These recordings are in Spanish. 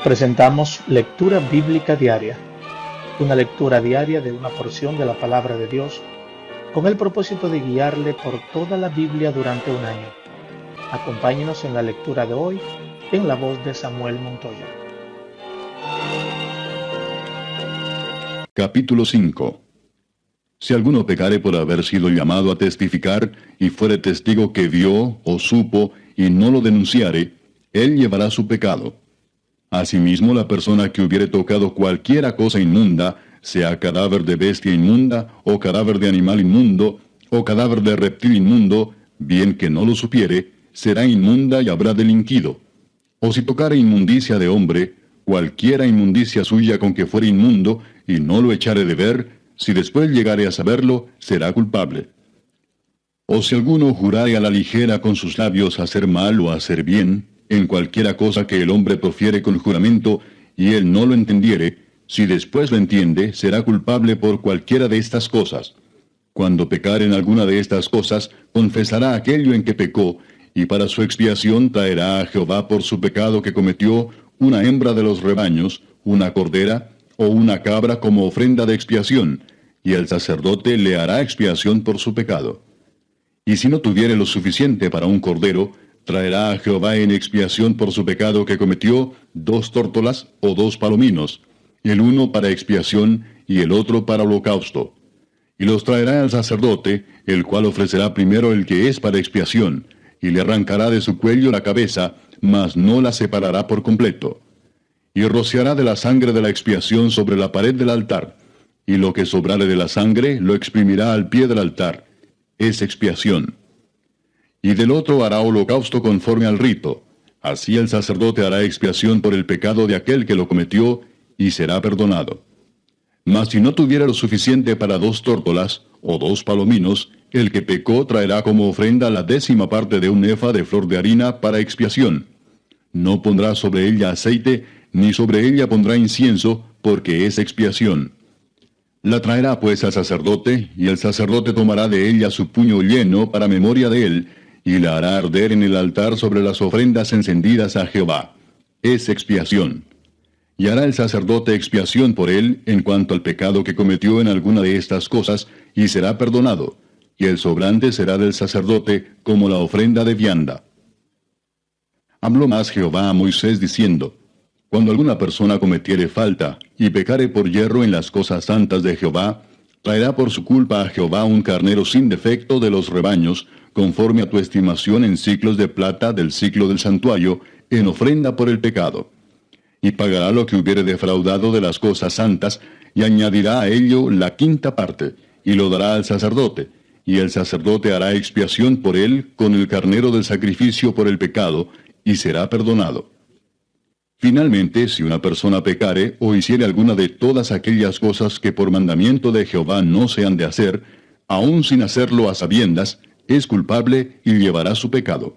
Presentamos Lectura Bíblica Diaria, una lectura diaria de una porción de la Palabra de Dios con el propósito de guiarle por toda la Biblia durante un año. Acompáñenos en la lectura de hoy en la voz de Samuel Montoya. Capítulo 5. Si alguno pecare por haber sido llamado a testificar, y fuere testigo que vio o supo, y no lo denunciare, él llevará su pecado. Asimismo, la persona que hubiere tocado cualquiera cosa inmunda, sea cadáver de bestia inmunda, o cadáver de animal inmundo, o cadáver de reptil inmundo, bien que no lo supiere, será inmunda y habrá delinquido. O si tocare inmundicia de hombre, cualquiera inmundicia suya con que fuere inmundo, y no lo echare de ver, si después llegare a saberlo, será culpable. O si alguno jurare a la ligera con sus labios hacer mal o hacer bien, en cualquiera cosa que el hombre profiere con juramento, y él no lo entendiere, si después lo entiende, será culpable por cualquiera de estas cosas. Cuando pecare en alguna de estas cosas, confesará aquello en que pecó, y para su expiación traerá a Jehová por su pecado que cometió una hembra de los rebaños, una cordera, o una cabra como ofrenda de expiación, y el sacerdote le hará expiación por su pecado. Y si no tuviere lo suficiente para un cordero, traerá a Jehová en expiación por su pecado que cometió 2 tórtolas o 2 palominos, el uno para expiación y el otro para holocausto. Y los traerá al sacerdote, el cual ofrecerá primero el que es para expiación, y le arrancará de su cuello la cabeza, mas no la separará por completo. Y rociará de la sangre de la expiación sobre la pared del altar, y lo que sobrare de la sangre lo exprimirá al pie del altar. Es expiación. Y del otro hará holocausto conforme al rito. Así el sacerdote hará expiación por el pecado de aquel que lo cometió, y será perdonado. Mas si no tuviera lo suficiente para 2 tórtolas, o 2 palominos, el que pecó traerá como ofrenda la 10ª parte de un efa de flor de harina para expiación. No pondrá sobre ella aceite, ni sobre ella pondrá incienso, porque es expiación. La traerá pues al sacerdote, y el sacerdote tomará de ella su puño lleno para memoria de él, y la hará arder en el altar sobre las ofrendas encendidas a Jehová. Es expiación. Y hará el sacerdote expiación por él en cuanto al pecado que cometió en alguna de estas cosas, y será perdonado, y el sobrante será del sacerdote como la ofrenda de vianda. Habló más Jehová a Moisés diciendo: Cuando alguna persona cometiere falta, y pecare por yerro en las cosas santas de Jehová, traerá por su culpa a Jehová un carnero sin defecto de los rebaños, conforme a tu estimación en siclos de plata del siclo del santuario, en ofrenda por el pecado. Y pagará lo que hubiere defraudado de las cosas santas, y añadirá a ello la 5ª parte, y lo dará al sacerdote, y el sacerdote hará expiación por él con el carnero del sacrificio por el pecado, y será perdonado. Finalmente, si una persona pecare o hiciere alguna de todas aquellas cosas que por mandamiento de Jehová no se han de hacer, aun sin hacerlo a sabiendas, es culpable y llevará su pecado.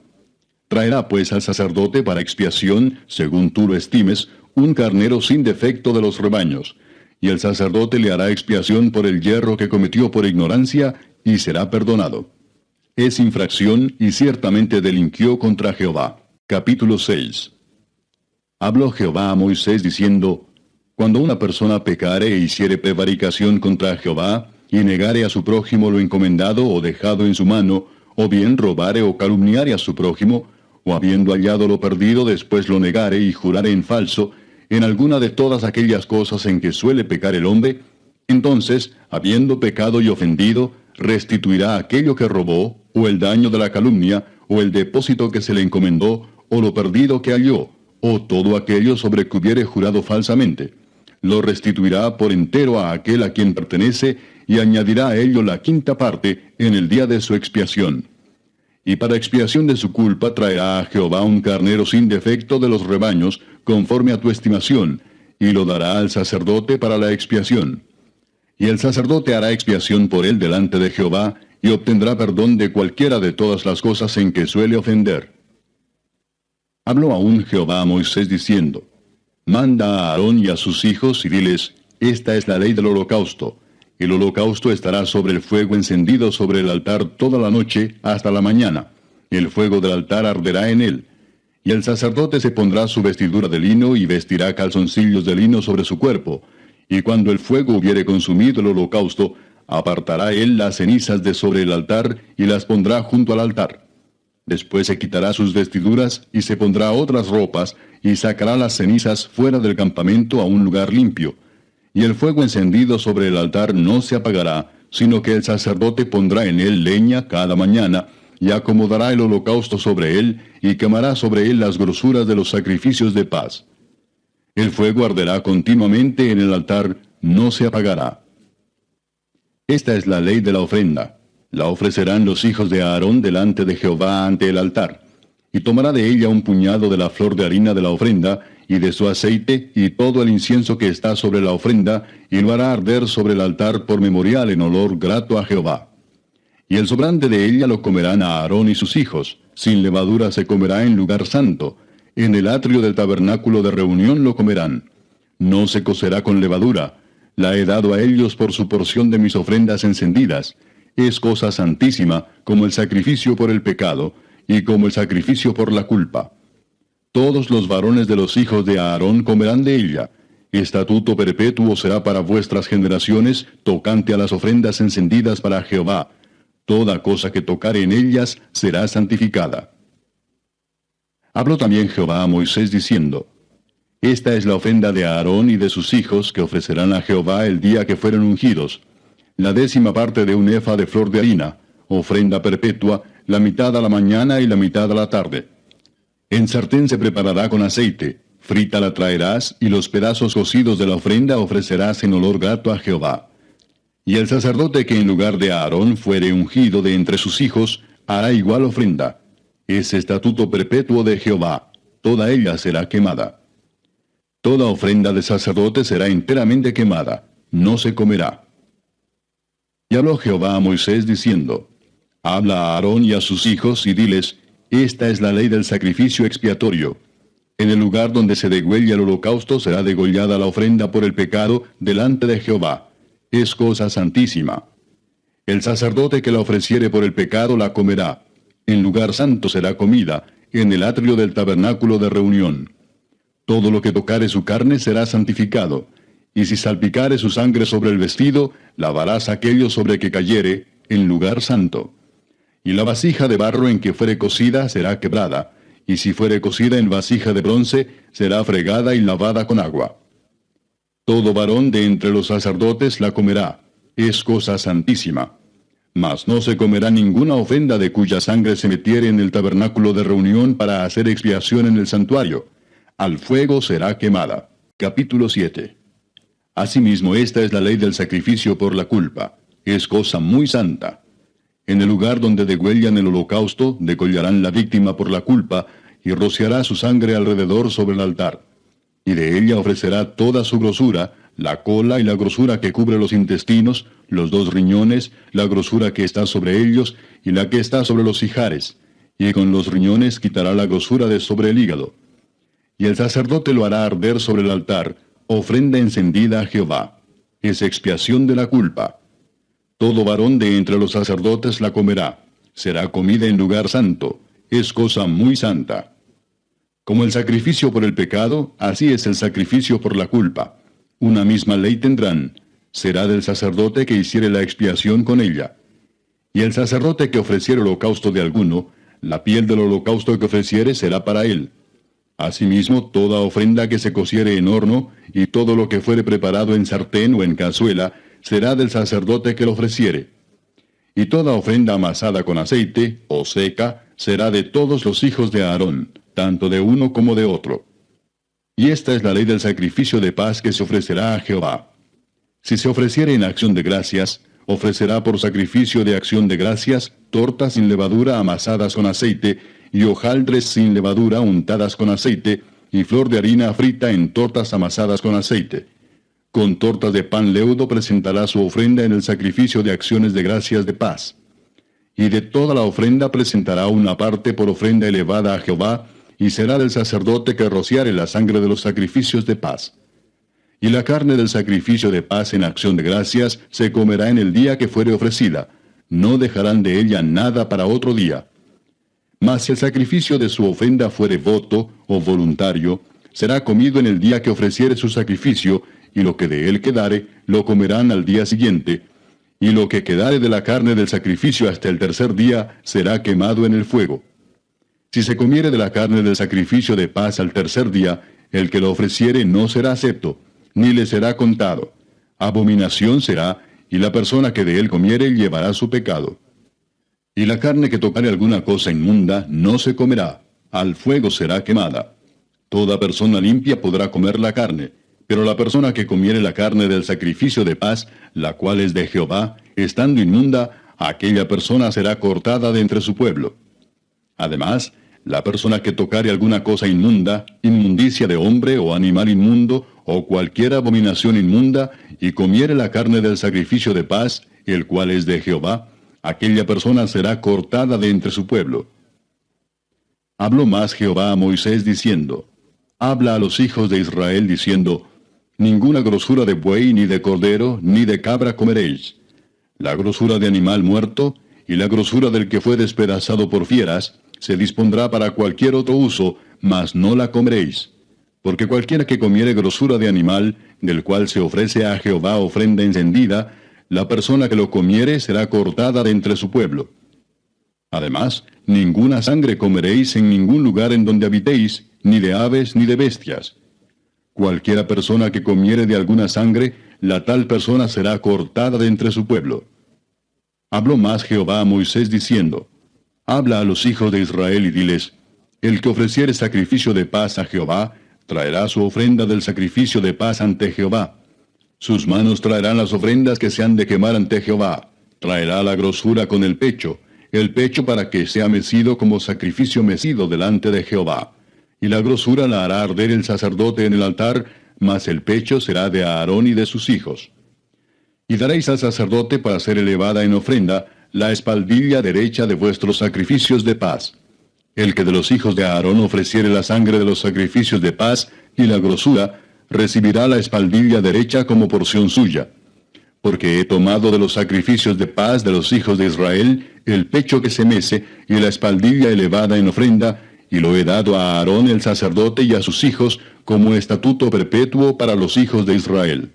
Traerá pues al sacerdote para expiación, según tú lo estimes, un carnero sin defecto de los rebaños, y el sacerdote le hará expiación por el yerro que cometió por ignorancia, y será perdonado. Es infracción y ciertamente delinquió contra Jehová. Capítulo 6. Habló Jehová a Moisés diciendo: Cuando una persona pecare e hiciere prevaricación contra Jehová, y negare a su prójimo lo encomendado o dejado en su mano, o bien robare o calumniare a su prójimo, o habiendo hallado lo perdido después lo negare y jurare en falso, en alguna de todas aquellas cosas en que suele pecar el hombre, entonces, habiendo pecado y ofendido, restituirá aquello que robó, o el daño de la calumnia, o el depósito que se le encomendó, o lo perdido que halló, o todo aquello sobre que hubiere jurado falsamente. Lo restituirá por entero a aquel a quien pertenece, y añadirá a ello la 5ª parte en el día de su expiación. Y para expiación de su culpa traerá a Jehová un carnero sin defecto de los rebaños, conforme a tu estimación, y lo dará al sacerdote para la expiación. Y el sacerdote hará expiación por él delante de Jehová, y obtendrá perdón de cualquiera de todas las cosas en que suele ofender. Habló aún Jehová a Moisés diciendo: Manda a Aarón y a sus hijos, y diles: Esta es la ley del holocausto. El holocausto estará sobre el fuego encendido sobre el altar toda la noche hasta la mañana. El fuego del altar arderá en él. Y el sacerdote se pondrá su vestidura de lino y vestirá calzoncillos de lino sobre su cuerpo. Y cuando el fuego hubiere consumido el holocausto, apartará él las cenizas de sobre el altar y las pondrá junto al altar. Después se quitará sus vestiduras y se pondrá otras ropas y sacará las cenizas fuera del campamento a un lugar limpio. Y el fuego encendido sobre el altar no se apagará, sino que el sacerdote pondrá en él leña cada mañana, y acomodará el holocausto sobre él, y quemará sobre él las grosuras de los sacrificios de paz. El fuego arderá continuamente en el altar, no se apagará. Esta es la ley de la ofrenda. La ofrecerán los hijos de Aarón delante de Jehová ante el altar. Y tomará de ella un puñado de la flor de harina de la ofrenda, y de su aceite, y todo el incienso que está sobre la ofrenda, y lo hará arder sobre el altar por memorial en olor grato a Jehová. Y el sobrante de ella lo comerán a Aarón y sus hijos. Sin levadura se comerá en lugar santo. En el atrio del tabernáculo de reunión lo comerán. No se cocerá con levadura. La he dado a ellos por su porción de mis ofrendas encendidas. Es cosa santísima, como el sacrificio por el pecado, y como el sacrificio por la culpa. Todos los varones de los hijos de Aarón comerán de ella. Estatuto perpetuo será para vuestras generaciones, tocante a las ofrendas encendidas para Jehová. Toda cosa que tocare en ellas será santificada. Habló también Jehová a Moisés diciendo: Esta es la ofrenda de Aarón y de sus hijos que ofrecerán a Jehová el día que fueren ungidos. La 10ª parte de un efa de flor de harina, ofrenda perpetua, la mitad a la mañana y la mitad a la tarde. En sartén se preparará con aceite, frita la traerás, y los pedazos cocidos de la ofrenda ofrecerás en olor grato a Jehová. Y el sacerdote que en lugar de Aarón fuere ungido de entre sus hijos, hará igual ofrenda. Es estatuto perpetuo de Jehová, toda ella será quemada. Toda ofrenda de sacerdote será enteramente quemada, no se comerá. Y habló Jehová a Moisés diciendo: Habla a Aarón y a sus hijos, y diles: Esta es la ley del sacrificio expiatorio. En el lugar donde se degüella el holocausto será degollada la ofrenda por el pecado delante de Jehová. Es cosa santísima. El sacerdote que la ofreciere por el pecado la comerá. En lugar santo será comida, en el atrio del tabernáculo de reunión. Todo lo que tocare su carne será santificado. Y si salpicare su sangre sobre el vestido, lavarás aquello sobre que cayere, en lugar santo. Y la vasija de barro en que fuere cocida será quebrada, y si fuere cocida en vasija de bronce, será fregada y lavada con agua. Todo varón de entre los sacerdotes la comerá, es cosa santísima. Mas no se comerá ninguna ofrenda de cuya sangre se metiere en el tabernáculo de reunión para hacer expiación en el santuario. Al fuego será quemada. Capítulo 7. Asimismo, esta es la ley del sacrificio por la culpa. Es cosa muy santa. En el lugar donde degüellan el holocausto, degollarán la víctima por la culpa, y rociará su sangre alrededor sobre el altar. Y de ella ofrecerá toda su grosura, la cola y la grosura que cubre los intestinos, los 2 riñones, la grosura que está sobre ellos, y la que está sobre los ijares. Y con los riñones quitará la grosura de sobre el hígado. Y el sacerdote lo hará arder sobre el altar, ofrenda encendida a Jehová. Es expiación de la culpa. Todo varón de entre los sacerdotes la comerá. Será comida en lugar santo. Es cosa muy santa. Como el sacrificio por el pecado, así es el sacrificio por la culpa. Una misma ley tendrán. Será del sacerdote que hiciere la expiación con ella. Y el sacerdote que ofreciere holocausto de alguno, la piel del holocausto que ofreciere será para él. Asimismo, toda ofrenda que se cociere en horno, y todo lo que fuere preparado en sartén o en cazuela, será del sacerdote que lo ofreciere. Y toda ofrenda amasada con aceite, o seca, será de todos los hijos de Aarón, tanto de uno como de otro. Y esta es la ley del sacrificio de paz que se ofrecerá a Jehová. Si se ofreciere en acción de gracias, ofrecerá por sacrificio de acción de gracias tortas sin levadura amasadas con aceite, y hojaldres sin levadura untadas con aceite, y flor de harina frita en tortas amasadas con aceite. Con tortas de pan leudo presentará su ofrenda en el sacrificio de acciones de gracias de paz. Y de toda la ofrenda presentará una parte por ofrenda elevada a Jehová, y será del sacerdote que rociare la sangre de los sacrificios de paz. Y la carne del sacrificio de paz en acción de gracias se comerá en el día que fuere ofrecida. No dejarán de ella nada para otro día. Mas si el sacrificio de su ofrenda fuere voto o voluntario, será comido en el día que ofreciere su sacrificio, y lo que de él quedare, lo comerán al día siguiente, y lo que quedare de la carne del sacrificio hasta el tercer día será quemado en el fuego. Si se comiere de la carne del sacrificio de paz al tercer día, el que lo ofreciere no será acepto, ni le será contado. Abominación será, y la persona que de él comiere llevará su pecado. Y la carne que tocare alguna cosa inmunda no se comerá, al fuego será quemada. Toda persona limpia podrá comer la carne, pero la persona que comiere la carne del sacrificio de paz, la cual es de Jehová, estando inmunda, aquella persona será cortada de entre su pueblo. Además, la persona que tocare alguna cosa inmunda, inmundicia de hombre o animal inmundo, o cualquier abominación inmunda, y comiere la carne del sacrificio de paz, el cual es de Jehová, aquella persona será cortada de entre su pueblo. Habló más Jehová a Moisés diciendo, habla a los hijos de Israel diciendo, ninguna grosura de buey, ni de cordero, ni de cabra comeréis. La grosura de animal muerto, y la grosura del que fue despedazado por fieras, se dispondrá para cualquier otro uso, mas no la comeréis. Porque cualquiera que comiere grosura de animal, del cual se ofrece a Jehová ofrenda encendida, la persona que lo comiere será cortada de entre su pueblo. Además, ninguna sangre comeréis en ningún lugar en donde habitéis, ni de aves ni de bestias. Cualquiera persona que comiere de alguna sangre, la tal persona será cortada de entre su pueblo. Habló más Jehová a Moisés diciendo, habla a los hijos de Israel y diles, el que ofreciere sacrificio de paz a Jehová, traerá su ofrenda del sacrificio de paz ante Jehová. Sus manos traerán las ofrendas que se han de quemar ante Jehová. Traerá la grosura con el pecho para que sea mecido como sacrificio mecido delante de Jehová. Y la grosura la hará arder el sacerdote en el altar, mas el pecho será de Aarón y de sus hijos. Y daréis al sacerdote para ser elevada en ofrenda la espaldilla derecha de vuestros sacrificios de paz. El que de los hijos de Aarón ofreciere la sangre de los sacrificios de paz y la grosura, recibirá la espaldilla derecha como porción suya. Porque he tomado de los sacrificios de paz de los hijos de Israel el pecho que se mece y la espaldilla elevada en ofrenda, y lo he dado a Aarón el sacerdote y a sus hijos como estatuto perpetuo para los hijos de Israel.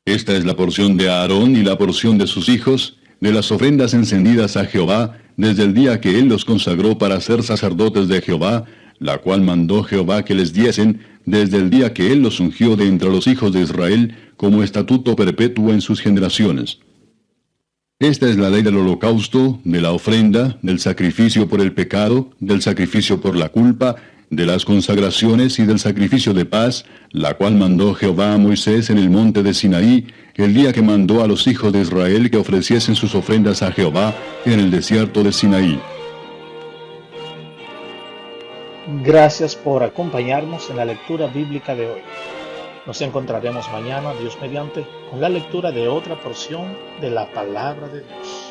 Esta es la porción de Aarón y la porción de sus hijos, de las ofrendas encendidas a Jehová, desde el día que él los consagró para ser sacerdotes de Jehová, la cual mandó Jehová que les diesen, desde el día que él los ungió de entre los hijos de Israel, como estatuto perpetuo en sus generaciones. Esta es la ley del holocausto, de la ofrenda, del sacrificio por el pecado, del sacrificio por la culpa, de las consagraciones y del sacrificio de paz, la cual mandó Jehová a Moisés en el monte de Sinaí, el día que mandó a los hijos de Israel que ofreciesen sus ofrendas a Jehová en el desierto de Sinaí. Gracias por acompañarnos en la lectura bíblica de hoy. Nos encontraremos mañana, Dios mediante, con la lectura de otra porción de la palabra de Dios.